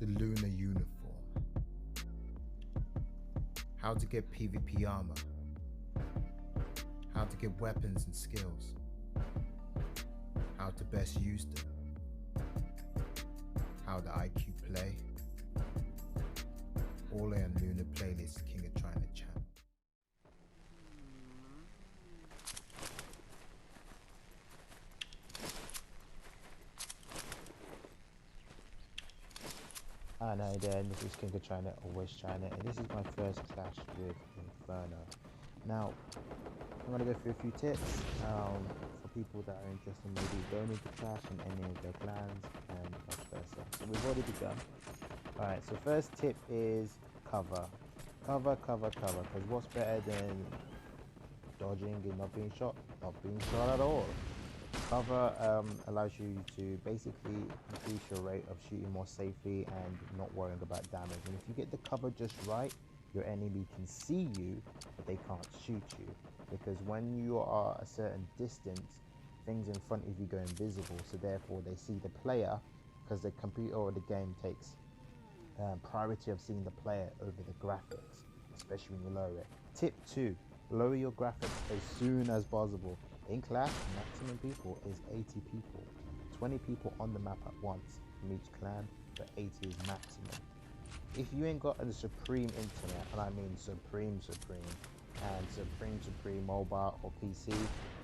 lunar uniform, how to get PvP armor, how to get weapons and skills, how to best use them, how the IQ play, all on lunar playlist Kingoftryinit channel. Hi there, this is Kingoftryinit, always trying it, and this is my first clash with Inferno. Now, I'm going to go through a few tips for people that are interested in maybe going into clash in any of their clans and vice versa. So we've already begun. Alright, so first tip is cover. Cover, because what's better than dodging and not being shot? Not being shot at all. Cover allows you to basically increase your rate of shooting more safely and not worrying about damage. And if you get the cover just right, your enemy can see you, but they can't shoot you. Because when you are a certain distance, things in front of you go invisible. So therefore, they see the player, because the computer or the game takes priority of seeing the player over the graphics, especially when you lower it. Tip 2, lower your graphics as soon as possible. In Clash, maximum people is 80 people. 20 people on the map at once from each clan, but 80 is maximum. If you ain't got a supreme internet, and I mean supreme, and supreme mobile or PC,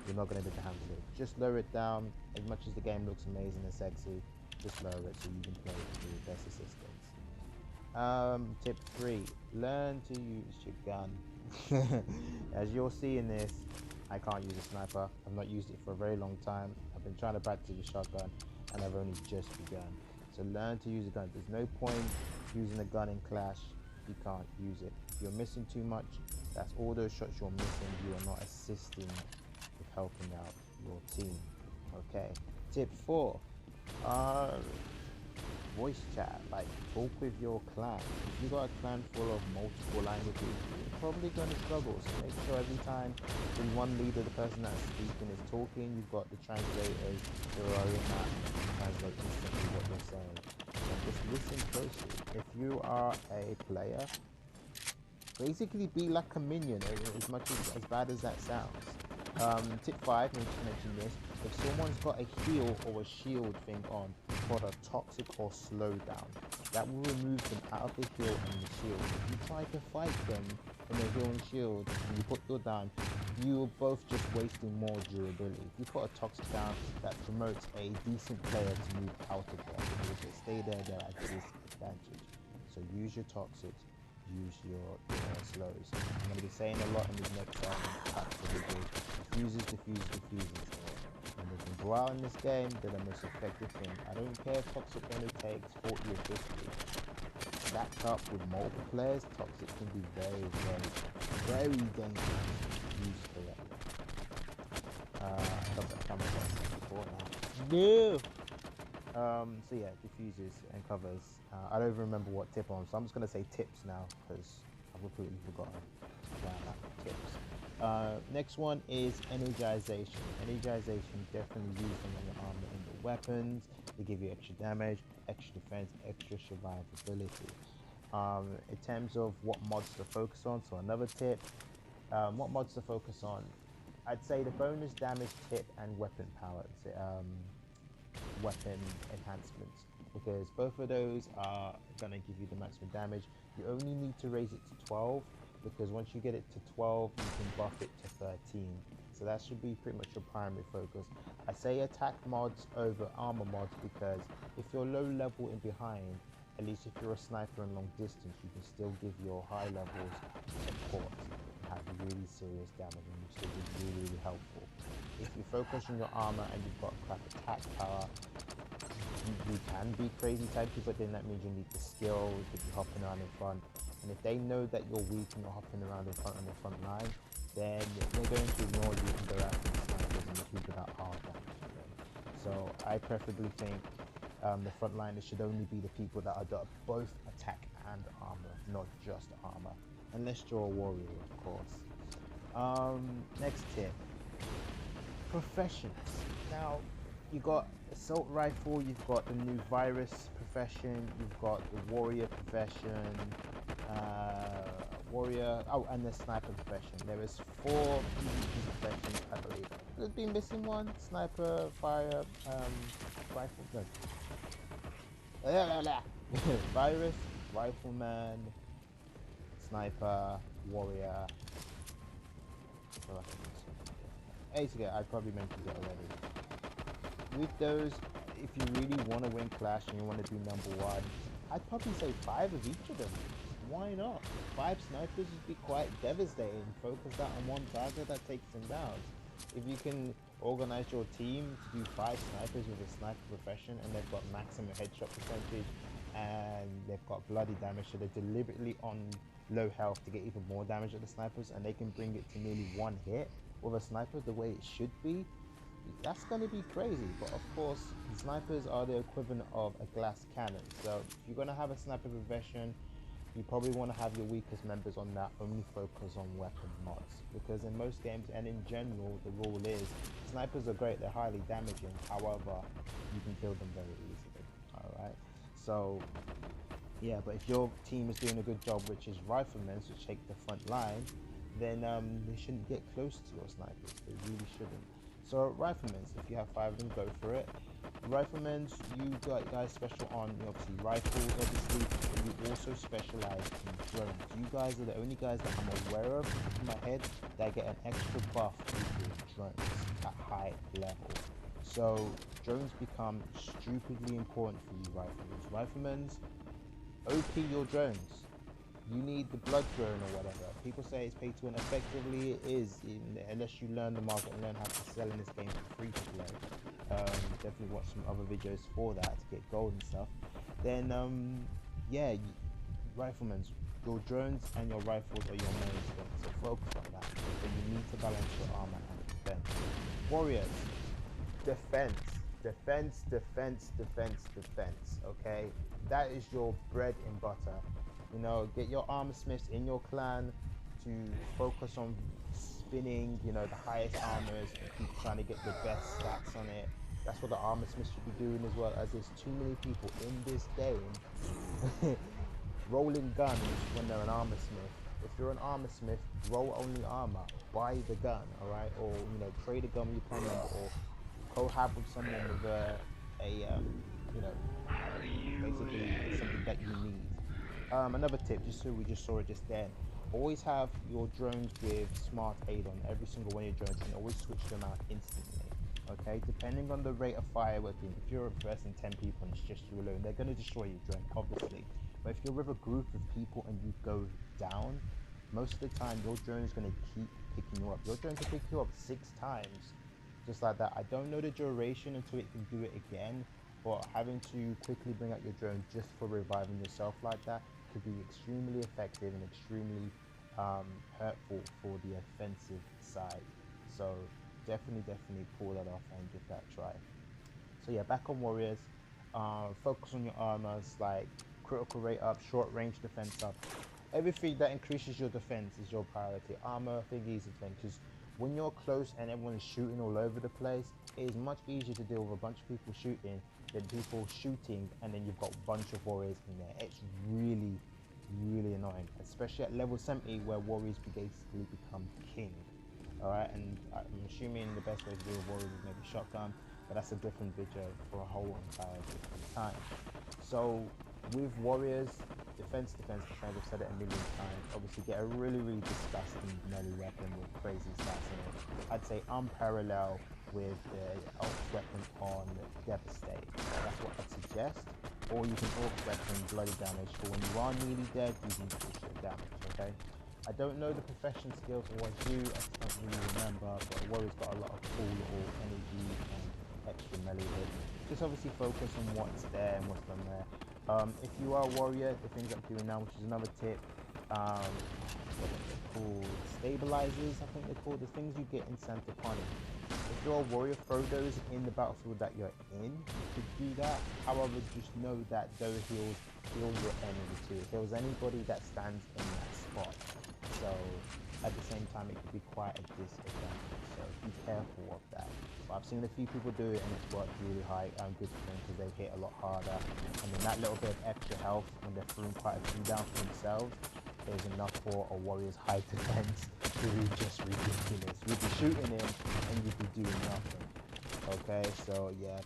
you're not going to be able to handle it. Just lower it down. As much as the game looks amazing and sexy, just lower it so you can play it with your best assistance. Tip 3, learn to use your gun. As you'll see in this, I can't use a sniper. I've not used it for a very long time. I've been trying to practice the shotgun and I've only just begun. So learn to use a gun. There's no point using a gun in Clash if you can't use it. If you're missing too much, that's all those shots you're missing. You are not assisting with helping out your team. Okay. Tip 4. Voice chat, like talk with your clan. If you got a clan full of multiple languages, you're probably going to struggle. So make sure every time in one leader, the person that's speaking is talking, you've got the translators who are in that and translate instantly what they're saying. And just listen closely. If you are a player, basically be like a minion, as much as bad as that sounds. Tip 5, I need to mention this. If someone's got a heal or a shield thing on, called a toxic or slowdown, that will remove them out of the heal and the shield. If you try to fight them in the heal and shield and you put your down, you're both just wasting more durability. If you put a toxic down, that promotes a decent player to move out of there. Because if they stay there, they're at a disadvantage. So use your toxics, use your slows. I'm going to be saying a lot in this next video. Diffuses. And if you go out in this game, they're the most effective thing. I don't care if toxic only takes 40 or 50. Stacked up with multiple players, toxic can be very dangerous used correctly. No! So yeah, diffuses and covers. I don't remember what tip on, so I'm just going to say tips now because I've completely forgotten about tips. Next one is energization. Energization, definitely use them on your armor and your weapons. They give you extra damage, extra defense, extra survivability. In terms of what mods to focus on, so another tip, what mods to focus on, I'd say the bonus damage tip and weapon powers, weapon enhancements, because both of those are going to give you the maximum damage. You only need to raise it to 12, because once you get it to 12, you can buff it to 13. So that should be pretty much your primary focus. I say attack mods over armor mods because if you're low level and behind, at least if you're a sniper in long distance, you can still give your high levels support and have really serious damage, and you still be really helpful. If you focus on your armor and you've got crap attack power, you can be crazy tanky, but then that means you need the skill to be hopping around in front. And if they know that you're weak and you're hopping around in front on the front line, then they're going to ignore you and go after the snipers and the people that are damaging. So I preferably think the front liners should only be the people that are both attack and armor, not just armor, unless you're a warrior, of course. Next tip, professions. Now, You got assault rifle, you've got the new virus profession, you've got the warrior profession, and the sniper profession. There is 4 PvP professions, I believe. There's been missing one: sniper, fire, rifle. No. Virus, rifleman, sniper, warrior. I probably mentioned it already. With those, if you really want to win Clash and you want to be #1, I'd probably say 5 of each of them. Why not? 5 snipers would be quite devastating. Focus that on one target that takes them down. If you can organize your team to do 5 snipers with a sniper profession, and they've got maximum headshot percentage, and they've got bloody damage, so they're deliberately on low health to get even more damage at the snipers, and they can bring it to nearly 1 hit with a sniper the way it should be, that's going to be crazy. But of course, snipers are the equivalent of a glass cannon, so if you're going to have a sniper profession, you probably want to have your weakest members on that only focus on weapon mods, because in most games and in general, the rule is snipers are great, they're highly damaging, however you can kill them very easily. Alright, so yeah, but if your team is doing a good job, which is riflemen, which take the front line, then they shouldn't get close to your snipers. They really shouldn't. So riflemen, if you have 5 of them, go for it. Riflemen, you guys special on obviously rifles, obviously, but you also specialize in drones. You guys are the only guys that I'm aware of in my head that get an extra buff with drones at high level. So drones become stupidly important for you riflemen. Riflemen, OP your drones. You need the blood drone or whatever. People say it's pay to win. Effectively, it is, unless you learn the market and learn how to sell in this game for free to play. Definitely watch some other videos for that to get gold and stuff. Then, yeah, riflemen, your drones and your rifles are your main thing, so focus on that. But you need to balance your armor and defense. Warriors, defense, defense, defense, defense, defense. Okay, that is your bread and butter. You know, get your armor smiths in your clan to focus on spinning, you know, the highest armors and keep trying to get the best stats on it. That's what the armor smiths should be doing, as well as there's too many people in this game rolling guns when they're an armor smith. If you're an armor smith, roll only armor, buy the gun, alright? Or, you know, trade a gun with your clan, or co-hab with someone with you know, basically something that you need. Another tip, just so we just saw it just then, always have your drones with smart aid on every single one of your drones, and always switch them out instantly. Okay, depending on the rate of fire weapon, if you're versing 10 people and it's just you alone, they're going to destroy your drone, obviously. But if you're with a group of people and you go down, most of the time your drone is going to keep picking you up. Your drone can pick you up 6 times, just like that. I don't know the duration until it can do it again, but having to quickly bring out your drone just for reviving yourself like that could be extremely effective and extremely hurtful for the offensive side. So definitely pull that off and give that a try. So yeah, back on warriors, focus on your armors, like critical rate up, short range defense up. Everything that increases your defense is your priority. Armor, thingies, and things. Because when you're close and everyone is shooting all over the place, it is much easier to deal with a bunch of people shooting than people shooting and then you've got a bunch of warriors in there. It's really annoying, especially at level 70 where warriors basically become king. Alright, and I'm assuming the best way to deal with warriors is maybe shotgun, but that's a different video for a whole entire different time. So with warriors, defense, I've said it a million times. Obviously get a really disgusting melee weapon with crazy stats in it. I'd say unparalleled with the ult weapon on Devastate. That's what I'd suggest. Or you can ult weapon bloody damage for when you are nearly dead, you can bullshit damage, okay? I don't know the profession skills or what you, I don't really remember, but warrior's got a lot of cool little energy and extra melee hit. Just obviously focus on what's there and what's done there. If you are a warrior, the things I'm doing now, which is another tip, what are they called? Stabilizers, I think they're called. The things you get in Santa Connie. If you're a warrior, throw those in the battlefield that you're in. You could do that. However, just know that those heal your enemy too. If there was anybody that stands in that spot. So at the same time, it could be quite a disadvantage. So be careful of that. But I've seen a few people do it and it's worked really high and good for them because they hit a lot harder. And then that little bit of extra health when they're throwing quite a few down for themselves is enough for a warrior's high defense to be just ridiculous. You'd be shooting him and you'd be doing nothing. Okay, so yeah.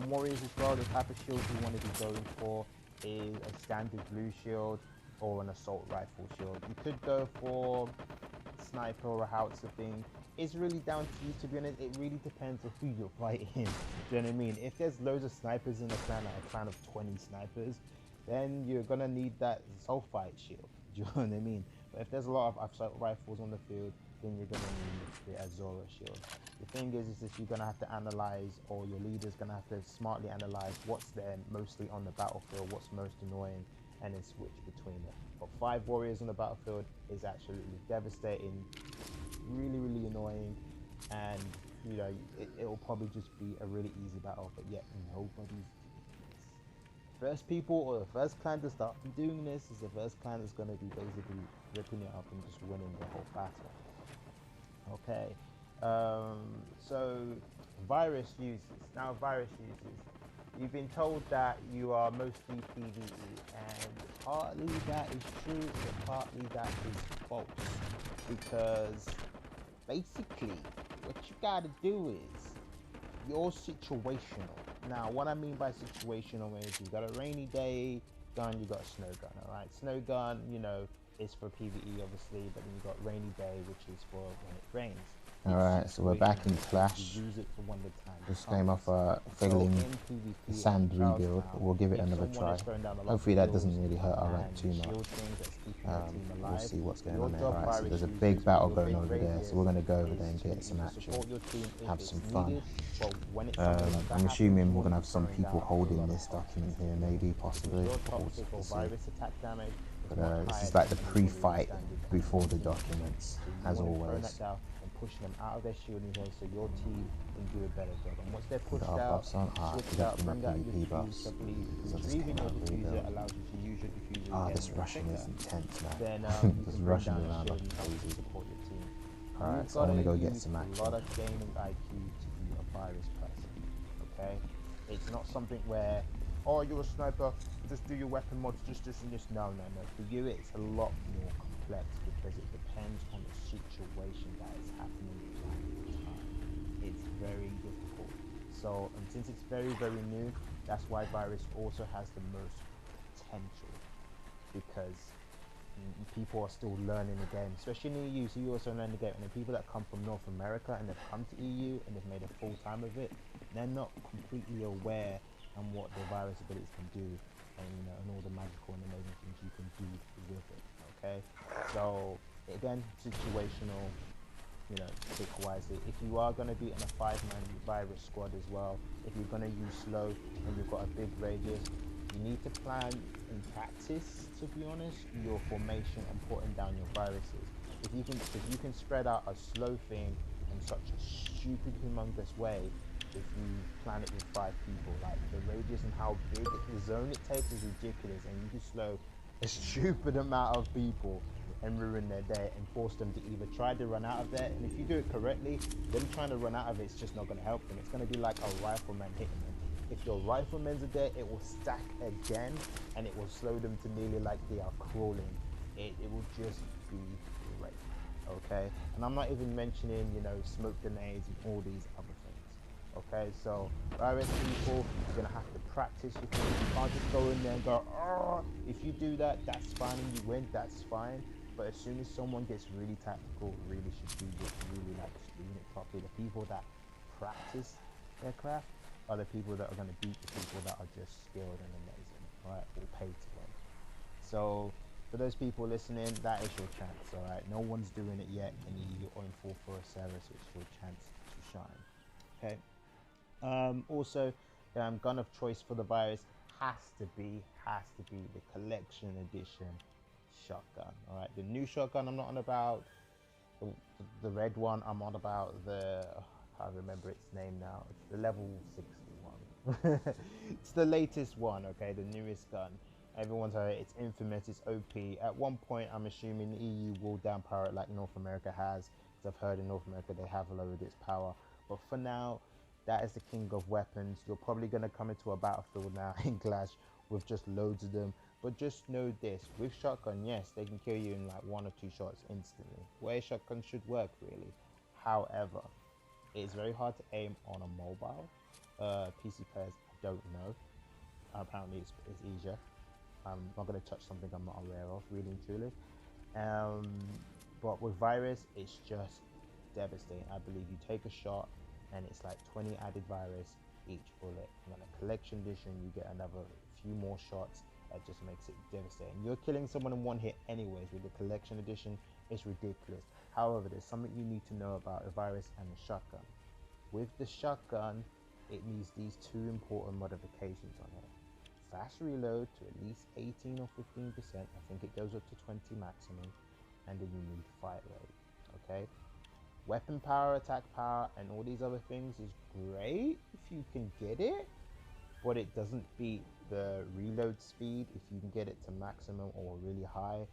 Warriors as well, the type of shield you want to be going for is a standard blue shield or an assault rifle shield. You could go for sniper or a howitzer thing. It's really down to you, to be honest. It really depends on who you're fighting. Do you know what I mean? If there's loads of snipers in a clan of 20 snipers, then you're gonna need that sulfite shield. Do you know what I mean? But if there's a lot of assault rifles on the field, then you're gonna need the Azora shield. The thing is that you're gonna have to analyze, or your leader's gonna have to smartly analyze what's there mostly on the battlefield, what's most annoying, and then switch between it. But 5 warriors on the battlefield is absolutely devastating, really annoying, and you know it will probably just be a really easy battle. But yet nobody's doing this. First people or the first clan to start doing this is the first clan that's going to be basically ripping it up and just winning the whole battle. Okay, so virus uses. Now virus uses. You've been told that you are mostly PvE, and partly that is true, but partly that is false. Because basically, what you gotta do is, you're situational. Now, what I mean by situational is you got a rainy day gun, you got a snow gun, alright? Snow gun, you know, is for PvE obviously, but then you got rainy day, which is for when it rains. Alright, so we're back in Clash. You use it for when the time Just comes. came off a So failing in PvP sand and trials rebuild. now, We'll give it if another someone try. is throwing down a lot of Hopefully that kills doesn't really hurt our rank and too much. shield things that's keeping your team We'll alive, see what's going your on there. job, Alright, so virus there's a users, big battle your going big over there, radius so we're going to go over is there and to get some either action. support your team if Have it's some fun. needed, but when it's something like that I'm assuming happens, we're going to you have some throwing people down a holding lot of this toxic document here, stuff. maybe, Because possibly. your We'll toxic or see. virus attack damage is But much this higher is like the than anybody pre-fight standard before the team. documents, So as you want to throw always. that down and push them out of their shielding zone so your team can do a better job. And once they're pushed Got our out, buffs on. switch We got out, bring out your PvP diffuser, buffs. I believe. So this Retrieving came your out diffuser rebuild. allows you to use your diffuser again This more Russian is quicker. intense, man. Then you This can bring Russian down your around shield like and help crazy. support your team. Alright, You've so I got want to go to get use some a action. lot of gaming IQ to be a virus person, okay? It's not something where, oh, you're a sniper, just do your weapon mods, just this and this. No. For you, it's a lot more complex because it depends on the situation that is happening at the time. It's very difficult. So, and since it's very new, that's why virus also has the most potential, because people are still learning the game, especially in the EU. So you also learn the game, and the people that come from North America and they've come to EU and they've made a full time of it, they're not completely aware on what the virus abilities can do, and you know, and all the magical and amazing things you can do with it. Okay, so again, situational. You know, pick wisely. If you are going to be in a 5-man virus squad as well, if you're going to use slow and you've got a big radius, you need to plan and practice, to be honest, your formation and putting down your viruses. If you can spread out a slow thing in such a stupid, humongous way, if you plan it with 5 people, like the radius and how big the zone it takes is ridiculous, and you can slow a stupid amount of people and ruin their day and force them to either try to run out of there, and if you do it correctly, them trying to run out of it's just not going to help them. It's going to be like a rifleman hitting them. If your riflemen's are there, it will stack again and it will slow them to nearly like they are crawling. It will just be great. Okay, and I'm not even mentioning, you know, smoke grenades and all these other things. Okay, so virus people, you're gonna have to practice your things. You can't just go in there and go, oh, if you do that, that's fine and you win, that's fine. But as soon as someone gets really tactical, really strategic, really like doing it properly, the people that practice their craft are the people that are going to beat the people that are just skilled and amazing, right? Or paid to win. So for those people listening, that is your chance, all right? No one's doing it yet, and you're in full for a service, which is your chance to shine. Okay. Also, gun of choice for the virus has to be the collection edition shotgun. All right, the new shotgun I'm not on about, the red one I'm on about, the I can't remember its name now. It's the level 61. It's the latest one. Okay, the newest gun. Everyone's heard it. It's infamous. It's OP. At one point, I'm assuming the EU will downpower it like North America has, because I've heard in North America they have lowered its power. But for now, That is the king of weapons. You're probably going to come into a battlefield now in Clash with just loads of them. But just know this, with shotgun, yes, they can kill you in like 1 or 2 shots instantly. Where shotgun should work, really. However, it's very hard to aim on a mobile. PC players, I don't know. Apparently it's easier. I'm not going to touch something I'm not aware of, really and truly. But with virus, it's just devastating. I believe you take a shot and it's like 20 added virus each bullet. And on a collection edition, you get another few more shots. That just makes it devastating. You're killing someone in 1 hit anyways. With the collection edition, it's ridiculous. However, there's something you need to know about a virus and a shotgun. With the shotgun, it needs these 2 important modifications on it. Fast reload to at least 18 or 15%. I think it goes up to 20 maximum. And then you need fight rate. Okay? Weapon power, attack power, and all these other things is great if you can get it, but it doesn't beat the reload speed if you can get it to maximum or really high,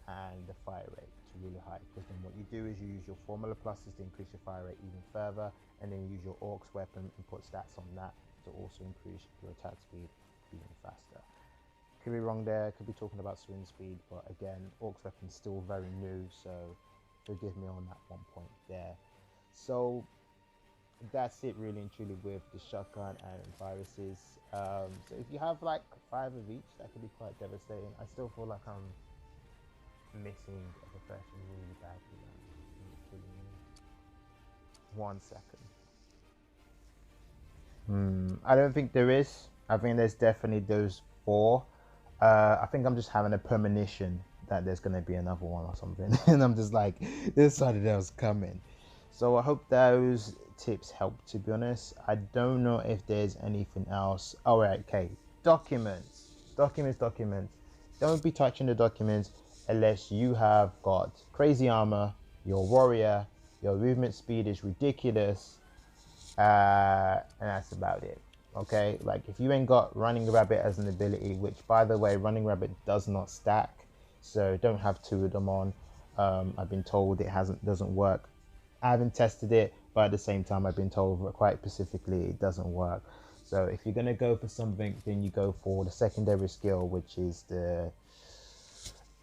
and the fire rate to really high. Because then what you do is you use your formula pluses to increase your fire rate even further, and then you use your orcs weapon and put stats on that to also increase your attack speed even faster. Could be wrong there, could be talking about swing speed, but again, orcs weapon is still very new, so forgive me on that 1 point there. So that's it really and truly with the shotgun and viruses. So if you have like 5 of each, that could be quite devastating. I still feel like I'm missing a profession really badly. It's killing me. 1 second. I don't think there is. I think there's definitely those 4. I think I'm just having a premonition that there's going to be another one or something. And I'm just like, there's something else coming. So I hope those tips help, to be honest. I don't know if there's anything else. All right, okay. Documents. Don't be touching the documents unless you have got crazy armor, your warrior, your movement speed is ridiculous, and that's about it. Okay, like if you ain't got running rabbit as an ability, which by the way, running rabbit does not stack, so don't have 2 of them on. I've been told it doesn't work. I haven't tested it, but at the same time I've been told quite specifically it doesn't work. So if you're gonna go for something, then you go for the secondary skill, which is the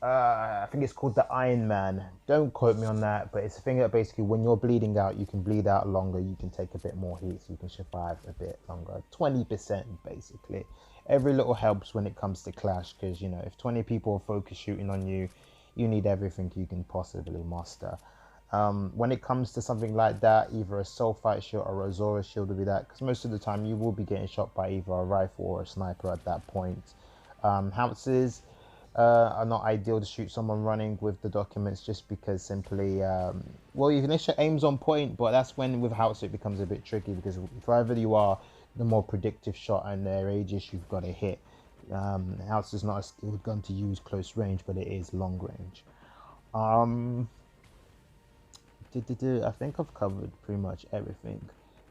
I think it's called the Iron Man. Don't quote me on that, but it's a thing that basically when you're bleeding out, you can bleed out longer, you can take a bit more heat, so you can survive a bit longer. 20% basically. Every little helps when it comes to Clash, because you know, if 20 people are focus shooting on you, you need everything you can possibly muster. When it comes to something like that, either a soul fight shield or a Zora shield will be that, because most of the time you will be getting shot by either a rifle or a sniper at that point. Howitzers are not ideal to shoot someone running with the documents, just because simply well, your initial aim's on point, but that's when with howitzer it becomes a bit tricky, because wherever you are, the more predictive shot and the radius you've got to hit. Howitzer's not a skilled gun to use close range, but it is long range. I think I've covered pretty much everything.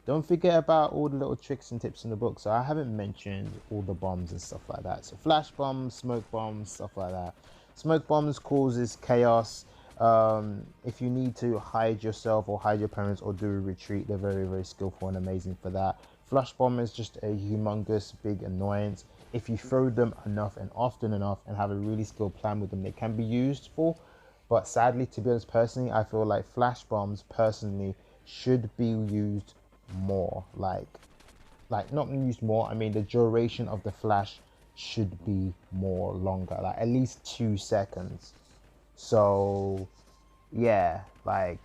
Don't forget about all the little tricks and tips in the book. So I haven't mentioned all the bombs and stuff like that. So flash bombs, smoke bombs, stuff like that. Smoke bombs causes chaos. If you need to hide yourself or hide your parents or do a retreat, they're very, very skillful and amazing for that. Flash bomb is just a humongous big annoyance. If you throw them enough and often enough and have a really skilled plan with them, they can be used for. But sadly, to be honest, personally, I feel like flash bombs personally should be used more. Like not used more, I mean the duration of the flash should be more longer, like at least 2 seconds. So yeah, like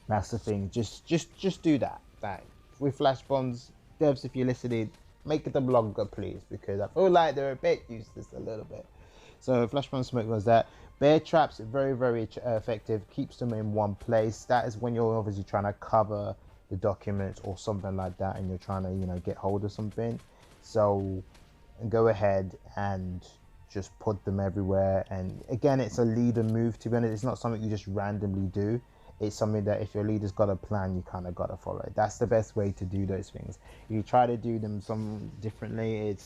that's the thing. Just do that. Like with flash bombs, devs, if you're listening, make them longer please, because I feel like they're a bit useless a little bit. So flash bomb smoke was that. Bear traps, very, very effective, keeps them in one place. That is when you're obviously trying to cover the documents or something like that, and you're trying to, you know, get hold of something. So go ahead and just put them everywhere. And again, it's a leader move, to be honest. It's not something you just randomly do. It's something that if your leader's got a plan, you kind of got to follow it. That's the best way to do those things. If you try to do them some differently,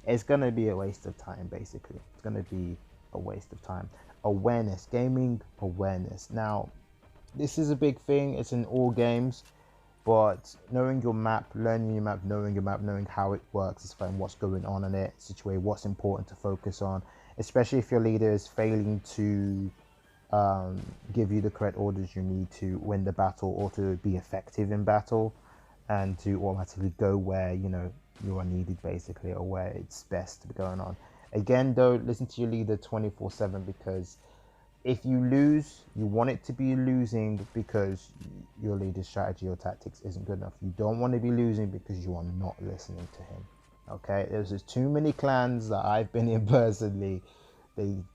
it's going to be a waste of time, basically. It's going to be a waste of time. Awareness, gaming awareness. Now, this is a big thing. It's in all games. But knowing your map, learning your map, knowing how it works, is fine, what's going on in it, situate what's important to focus on, especially if your leader is failing to give you the correct orders you need to win the battle or to be effective in battle, and to automatically go where you are needed, basically, or where it's best to be going on. Again, though, listen to your leader 24/7, because if you lose, you want it to be losing because your leader's strategy or tactics isn't good enough. You don't want to be losing because you are not listening to him. Okay, there's just too many clans that I've been in personally.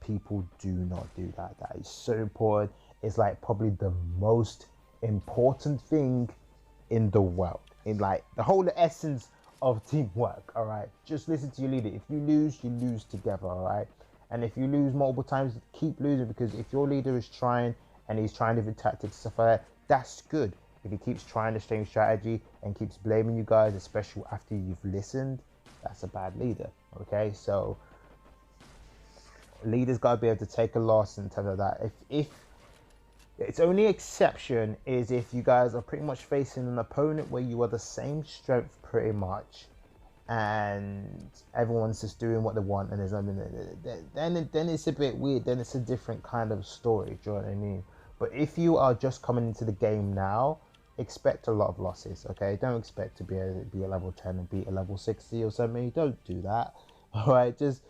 People do not do that. That is so important. It's like probably the most important thing in the world, in like the whole essence of teamwork. All right, just listen to your leader. If you lose together. All right. And if you lose multiple times, keep losing, because if your leader is trying and he's trying different tactics, stuff like that, that's good. If he keeps trying the same strategy and keeps blaming you guys, especially after you've listened, that's a bad leader. Okay, so leaders gotta be able to take a loss and stuff like that. If its only exception is if you guys are pretty much facing an opponent where you are the same strength pretty much, and everyone's just doing what they want, and there's nothing. Then it's a bit weird. Then it's a different kind of story. Do you know what I mean? But if you are just coming into the game now, expect a lot of losses. Okay, don't expect to be a level 10 and beat a level 60 or something. Don't do that. All right, just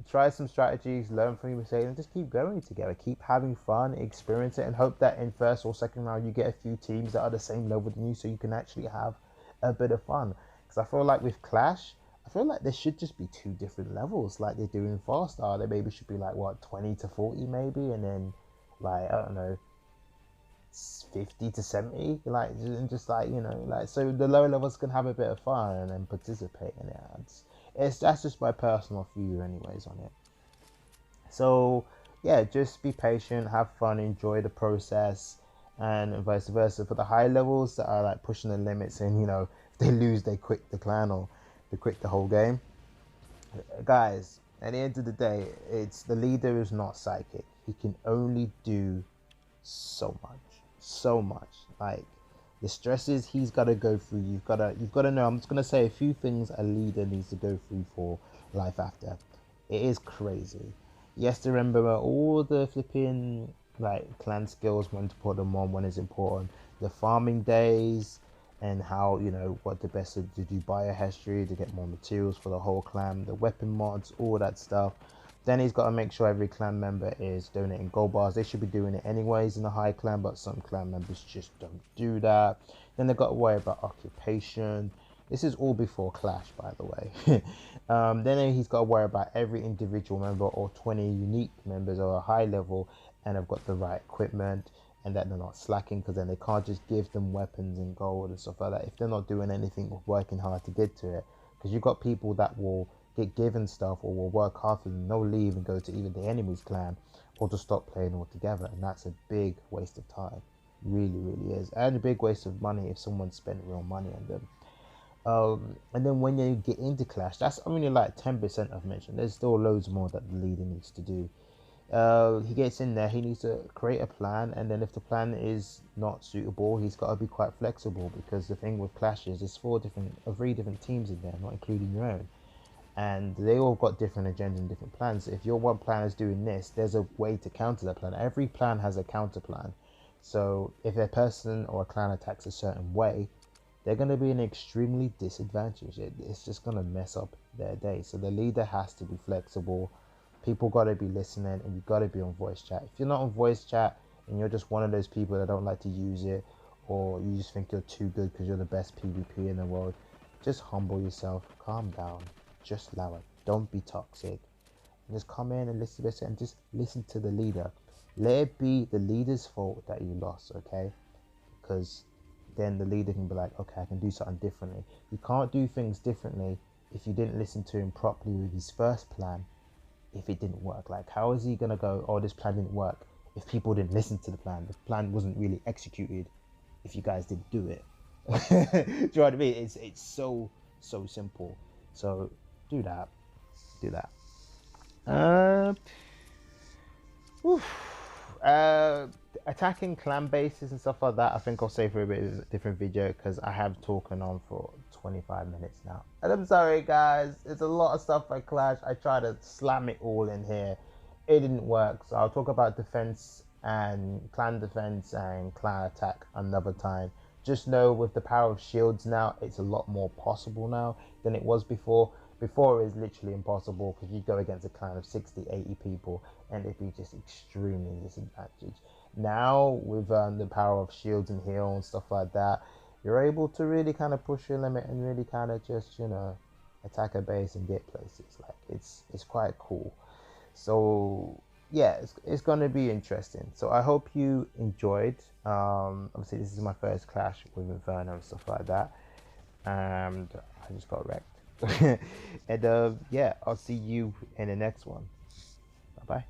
try some strategies, learn from your mistakes, and just keep going together. Keep having fun, experience it, and hope that in first or second round you get a few teams that are the same level than you, so you can actually have a bit of fun. I feel like with Clash, I feel like there should just be 2 different levels like they do in Far Star. They maybe should be like, what, 20 to 40 maybe, and then like, I don't know, 50 to 70, like, and just like, like, so the lower levels can have a bit of fun and then participate in it. That's just my personal view anyways on it. So yeah, just be patient, have fun, enjoy the process, and vice versa. For the high levels that are like pushing the limits, and if they lose, they quit the clan or they quit the whole game. Guys, at the end of the day, it's the leader is not psychic. He can only do so much. Like, the stresses he's got to go through, you've got to know. I'm just gonna say a few things a leader needs to go through for life after. It is crazy. You have to remember all the flipping like clan skills, when to put them on, when it's important, the farming days, and how what the best to do biohistory to get more materials for the whole clan, the weapon mods, all that stuff. Then he's got to make sure every clan member is donating gold bars. They should be doing it anyways in the high clan, but some clan members just don't do that. Then they've got to worry about occupation. This is all before Clash, by the way. Then he's got to worry about every individual member or 20 unique members or a high level, and have got the right equipment, and that they're not slacking, because then they can't just give them weapons and gold and stuff like that if they're not doing anything or working hard to get to it. Because you've got people that will get given stuff or will work hard for them, they'll leave and go to either the enemy's clan or to stop playing altogether, and that's a big waste of time. Really is, and a big waste of money if someone spent real money on them. And then when you get into Clash, that's only like 10% I've mentioned. There's still loads more that the leader needs to do. He gets in there, he needs to create a plan, and then if the plan is not suitable, he's got to be quite flexible, because the thing with Clash is there's 3 different teams in there, not including your own, and they all got different agendas and different plans. If your one plan is doing this, there's a way to counter that plan. Every plan has a counter plan. So if a person or a clan attacks a certain way, they're going to be in extremely disadvantage. It's just going to mess up their day. So the leader has to be flexible. People got to be listening, and you got to be on voice chat. If you're not on voice chat and you're just one of those people that don't like to use it, or you just think you're too good because you're the best PvP in the world, just humble yourself, calm down, just allow it. Don't be toxic. Just come in and listen to this and just listen to the leader. Let it be the leader's fault that you lost, okay? Because then the leader can be like, okay, I can do something differently. You can't do things differently if you didn't listen to him properly with his first plan, if it didn't work. Like, how is he gonna go, oh, this plan didn't work, if people didn't listen to the plan wasn't really executed if you guys didn't do it. Do you know what I mean? It's so simple. So do that. Attacking clan bases and stuff like that, I think I'll save for a bit of a different video because I have talking on for 25 minutes now. And I'm sorry guys, it's a lot of stuff I Clash. I try to slam it all in here. It didn't work, so I'll talk about defense and clan defense and clan attack another time. Just know with the power of shields now, it's a lot more possible now than it was before. Before it was literally impossible because you go against a clan of 60, 80 people and it'd be just extremely disadvantaged. Now with the power of shields and heal and stuff like that, you're able to really kind of push your limit and really kind of just, you know, attack a base and get places. Like it's quite cool. So yeah, it's gonna be interesting. So I hope you enjoyed. Obviously this is my first clash with Inferno and stuff like that, and I just got wrecked. And yeah, I'll see you in the next one. Bye bye.